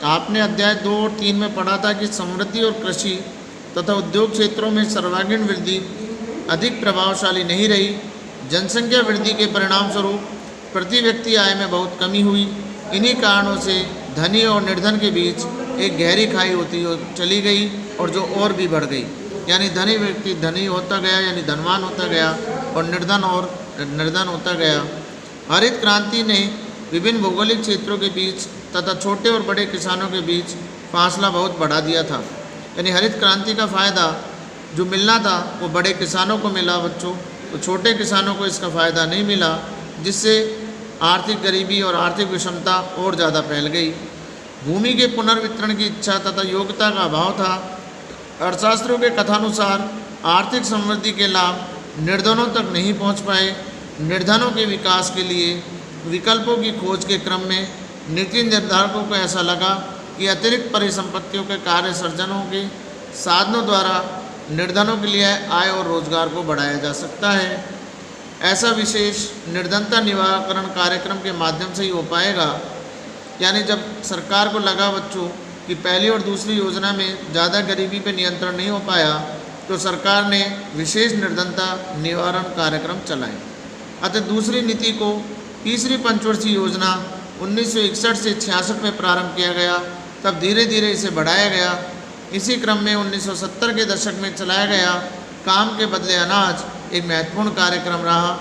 आपने अध्याय 2 और 3 में पढ़ा था कि समृद्धि और कृषि तथा उद्योग क्षेत्रों में सर्वांगीण वृद्धि अधिक प्रभावशाली नहीं रही। जनसंख्या वृद्धि के परिणाम स्वरूप प्रति व्यक्ति आय में बहुत कमी हुई। इन्हीं कारणों से धनी और निर्धन के बीच एक गहरी खाई होती चली गई और जो और भी बढ़ गई। यानी धनी व्यक्ति धनी होता गया, यानी धनवान होता गया, और निर्धन होता गया। हरित क्रांति ने विभिन्न भौगोलिक क्षेत्रों के बीच तथा छोटे और बड़े किसानों के बीच फासला बहुत बढ़ा दिया था। यानी हरित क्रांति का फ़ायदा जो मिलना था वो बड़े किसानों को मिला बच्चों, तो छोटे किसानों को इसका फ़ायदा नहीं मिला, जिससे आर्थिक गरीबी और आर्थिक विषमता और ज़्यादा फैल गई। भूमि के पुनर्वितरण की इच्छा तथा योग्यता का अभाव था। अर्थशास्त्रियों के कथानुसार आर्थिक समृद्धि के लाभ निर्धनों तक नहीं पहुंच पाए। निर्धनों के विकास के लिए विकल्पों की खोज के क्रम में नीति निर्धारकों को ऐसा लगा कि अतिरिक्त परिसंपत्तियों के कार्य सर्जनों के साधनों द्वारा निर्धनों के लिए आय और रोजगार को बढ़ाया जा सकता है। ऐसा विशेष निर्धनता निवारण कार्यक्रम के माध्यम से ही हो पाएगा। यानी जब सरकार को लगा बच्चों कि पहली और दूसरी योजना में ज़्यादा गरीबी पर नियंत्रण नहीं हो पाया, तो सरकार ने विशेष निर्धनता निवारण कार्यक्रम चलाए। अतः दूसरी नीति को तीसरी पंचवर्षीय योजना 1961 से 66 में प्रारंभ किया गया, तब धीरे धीरे इसे बढ़ाया गया। इसी क्रम में 1970 के दशक में चलाया गया काम के बदले अनाज एक महत्वपूर्ण कार्यक्रम रहा।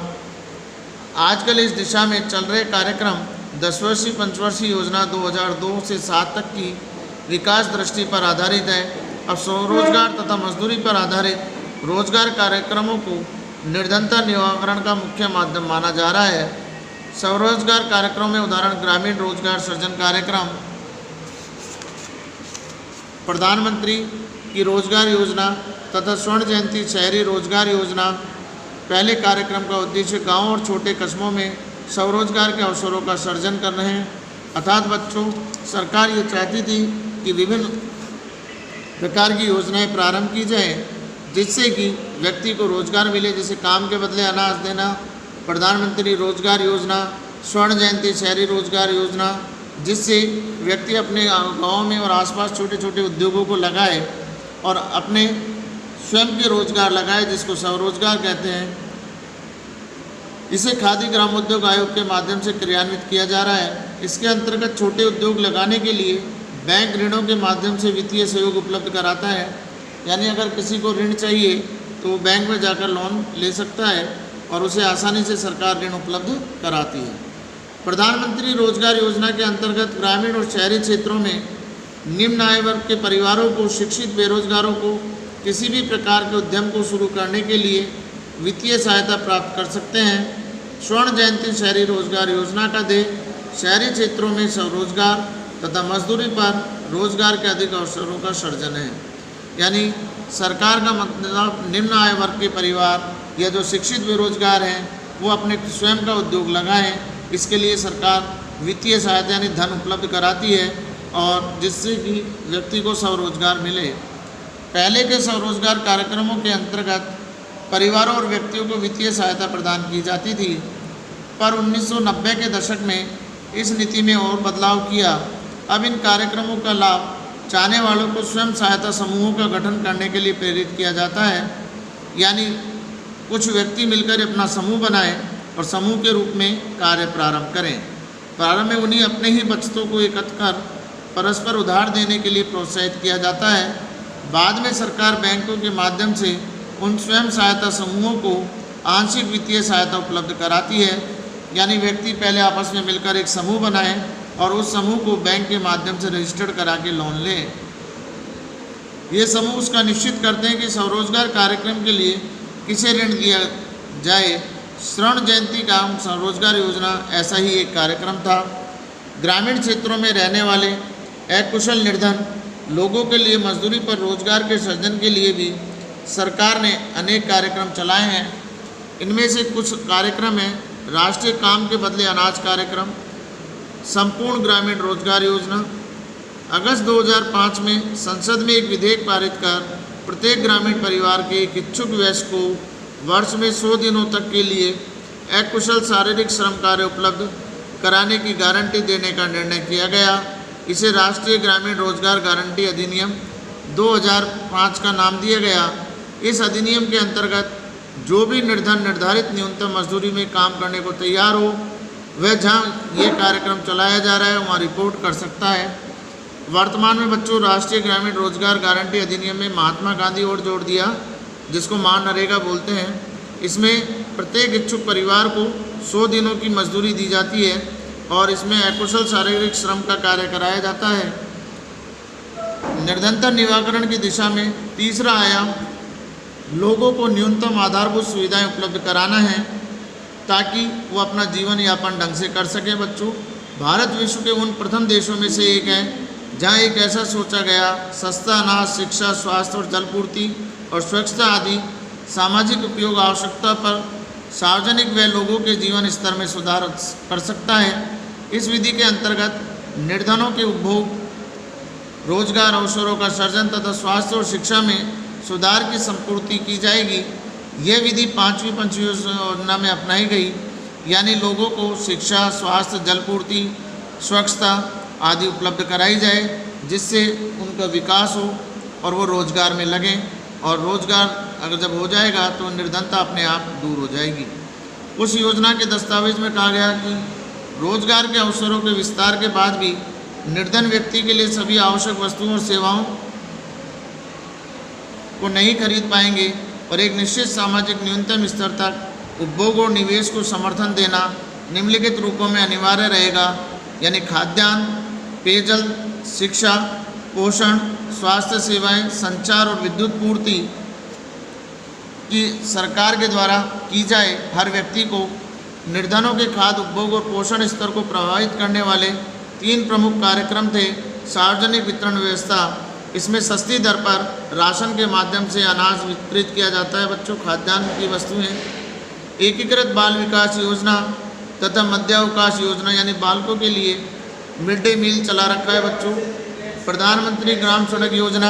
आजकल इस दिशा में चल रहे कार्यक्रम 10 वर्षीय पंचवर्षीय योजना 2002 से 7 तक की विकास दृष्टि पर आधारित है। अब स्वरोजगार तथा मजदूरी पर आधारित रोजगार कार्यक्रमों को निर्धनता निवारण का मुख्य माध्यम माना जा रहा है। स्वरोजगार कार्यक्रमों में उदाहरण ग्रामीण रोजगार सृजन कार्यक्रम, प्रधानमंत्री की रोजगार योजना तथा स्वर्ण जयंती शहरी रोजगार योजना। पहले कार्यक्रम का उद्देश्य गांव और छोटे कस्बों में स्वरोजगार के अवसरों का सृजन करना है। अर्थात बच्चों, सरकार ये चाहती थी कि विभिन्न प्रकार की योजनाएं प्रारंभ की जाए जिससे कि व्यक्ति को रोजगार मिले, जैसे काम के बदले अनाज देना, प्रधानमंत्री रोजगार योजना, स्वर्ण जयंती शहरी रोजगार योजना, जिससे व्यक्ति अपने गाँव में और आसपास छोटे छोटे उद्योगों को लगाए और अपने स्वयं के रोजगार लगाए, जिसको स्वरोजगार कहते हैं। इसे खादी ग्रामोद्योग आयोग के माध्यम से क्रियान्वित किया जा रहा है। इसके अंतर्गत छोटे उद्योग लगाने के लिए बैंक ऋणों के माध्यम से वित्तीय सहयोग उपलब्ध कराता है। यानी अगर किसी को ऋण चाहिए तो वो बैंक में जाकर लोन ले सकता है और उसे आसानी से सरकार ऋण उपलब्ध कराती है। प्रधानमंत्री रोजगार योजना के अंतर्गत ग्रामीण और शहरी क्षेत्रों में निम्न आय वर्ग के परिवारों को, शिक्षित बेरोजगारों को किसी भी प्रकार के उद्यम को शुरू करने के लिए वित्तीय सहायता प्राप्त कर सकते हैं। स्वर्ण जयंती शहरी रोजगार योजना का ध्येय शहरी क्षेत्रों में स्वरोजगार तथा मजदूरी पर रोजगार के अधिक अवसरों का सृजन है। यानी सरकार का मतलब निम्न आय वर्ग के परिवार या जो शिक्षित बेरोजगार हैं वो अपने स्वयं का उद्योग लगाएं। इसके लिए सरकार वित्तीय सहायता यानी धन उपलब्ध कराती है और जिससे कि व्यक्ति को स्वरोजगार मिले। पहले के स्वरोजगार कार्यक्रमों के अंतर्गत परिवारों और व्यक्तियों को वित्तीय सहायता प्रदान की जाती थी, पर 1990 के दशक में इस नीति में और बदलाव किया। अब इन कार्यक्रमों का लाभ चाहने वालों को स्वयं सहायता समूहों का गठन करने के लिए प्रेरित किया जाता है। यानी कुछ व्यक्ति मिलकर अपना समूह बनाएं और समूह के रूप में कार्य प्रारंभ करें। प्रारंभ में उन्हें अपने ही बचतों को एकत्र कर परस्पर उधार देने के लिए प्रोत्साहित किया जाता है। बाद में सरकार बैंकों के माध्यम से उन स्वयं सहायता समूहों को आंशिक वित्तीय सहायता उपलब्ध कराती है। यानी व्यक्ति पहले आपस में मिलकर एक समूह बनाए और उस समूह को बैंक के माध्यम से रजिस्टर्ड करा के लोन लें। ये समूह उसका निश्चित करते हैं कि स्वरोजगार कार्यक्रम के लिए किसे ऋण दिया जाए। स्वर्ण जयंती का स्वरोजगार योजना ऐसा ही एक कार्यक्रम था। ग्रामीण क्षेत्रों में रहने वाले अकुशल निर्धन लोगों के लिए मजदूरी पर रोजगार के सृजन के लिए भी सरकार ने अनेक कार्यक्रम चलाए हैं। इनमें से कुछ कार्यक्रम हैं राष्ट्रीय काम के बदले अनाज कार्यक्रम, संपूर्ण ग्रामीण रोजगार योजना। अगस्त 2005 में संसद में एक विधेयक पारित कर प्रत्येक ग्रामीण परिवार के एक इच्छुक वयस्क को वर्ष में 100 दिनों तक के लिए अकुशल शारीरिक श्रम कार्य उपलब्ध कराने की गारंटी देने का निर्णय किया गया। इसे राष्ट्रीय ग्रामीण रोजगार गारंटी अधिनियम 2005 का नाम दिया गया। इस अधिनियम के अंतर्गत जो भी निर्धारित न्यूनतम मजदूरी में काम करने को तैयार हो वह जहाँ ये कार्यक्रम चलाया जा रहा है वहाँ रिपोर्ट कर सकता है। वर्तमान में बच्चों राष्ट्रीय ग्रामीण रोजगार गारंटी अधिनियम में महात्मा गांधी और जोड़ दिया, जिसको मनरेगा बोलते हैं। इसमें प्रत्येक इच्छुक परिवार को 100 दिनों की मजदूरी दी जाती है और इसमें अकुशल शारीरिक श्रम का कार्य कराया जाता है। निर्धनता निवारण की दिशा में तीसरा आयाम लोगों को न्यूनतम आधारभूत सुविधाएं उपलब्ध कराना है ताकि वो अपना जीवन यापन ढंग से कर सकें। बच्चों, भारत विश्व के उन प्रथम देशों में से एक है जहां एक ऐसा सोचा गया सस्ता अनाज, शिक्षा, स्वास्थ्य और जलपूर्ति और स्वच्छता आदि सामाजिक उपयोग आवश्यकता पर सार्वजनिक व लोगों के जीवन स्तर में सुधार कर सकता है। इस विधि के अंतर्गत निर्धनों के उपभोग, रोजगार अवसरों का सृजन तथा स्वास्थ्य और शिक्षा में सुधार की संपूर्ति की जाएगी। यह विधि 5वीं पंचवर्षीय योजना में अपनाई गई, यानी लोगों को शिक्षा, स्वास्थ्य, जलपूर्ति, स्वच्छता आदि उपलब्ध कराई जाए, जिससे उनका विकास हो और वो रोजगार में लगें। और रोजगार अगर जब हो जाएगा तो निर्धनता अपने आप दूर हो जाएगी। उस योजना के दस्तावेज में कहा गया कि रोजगार के अवसरों के विस्तार के बाद भी निर्धन व्यक्ति के लिए सभी आवश्यक वस्तुओं और सेवाओं को नहीं खरीद पाएंगे और एक निश्चित सामाजिक न्यूनतम स्तर तक उपभोग और निवेश को समर्थन देना निम्नलिखित रूपों में अनिवार्य रहेगा, यानी खाद्यान्न, पेयजल, शिक्षा, पोषण, स्वास्थ्य सेवाएं, संचार और विद्युत पूर्ति की सरकार के द्वारा की जाए। हर व्यक्ति को निर्धनों के खाद्य उपभोग और पोषण स्तर को प्रभावित करने वाले 3 प्रमुख कार्यक्रम थे। सार्वजनिक वितरण व्यवस्था, इसमें सस्ती दर पर राशन के माध्यम से अनाज वितरित किया जाता है बच्चों, खाद्यान्न की वस्तुएं। एकीकृत बाल विकास योजना तथा मध्यावकाश योजना, यानी बालकों के लिए मिड डे मील चला रखा है बच्चों। प्रधानमंत्री ग्राम सड़क योजना,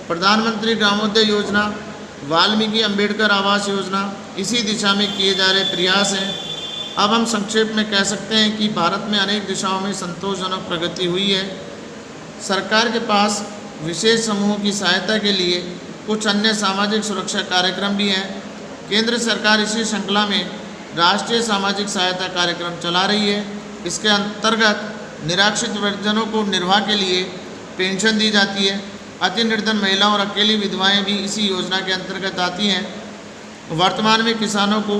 प्रधानमंत्री ग्रामोदय योजना, वाल्मीकि अंबेडकर आवास योजना, इसी दिशा में किए जा रहे प्रयास हैं। अब हम संक्षेप में कह सकते हैं कि भारत में अनेक दिशाओं में संतोषजनक प्रगति हुई है। सरकार के पास विशेष समूहों की सहायता के लिए कुछ अन्य सामाजिक सुरक्षा कार्यक्रम भी हैं। केंद्र सरकार इसी श्रृंखला में राष्ट्रीय सामाजिक सहायता कार्यक्रम चला रही है। इसके अंतर्गत निराश्रित परिजनों को निर्वाह के लिए पेंशन दी जाती है। अति निर्धन महिलाओं और अकेली विधवाएं भी इसी योजना के अंतर्गत आती हैं। वर्तमान में किसानों को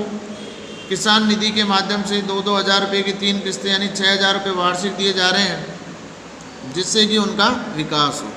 किसान निधि के माध्यम से 2-2 हज़ार रुपये की 3 किस्तें यानी 6,000 रुपये वार्षिक दिए जा रहे हैं, जिससे कि उनका विकास हो।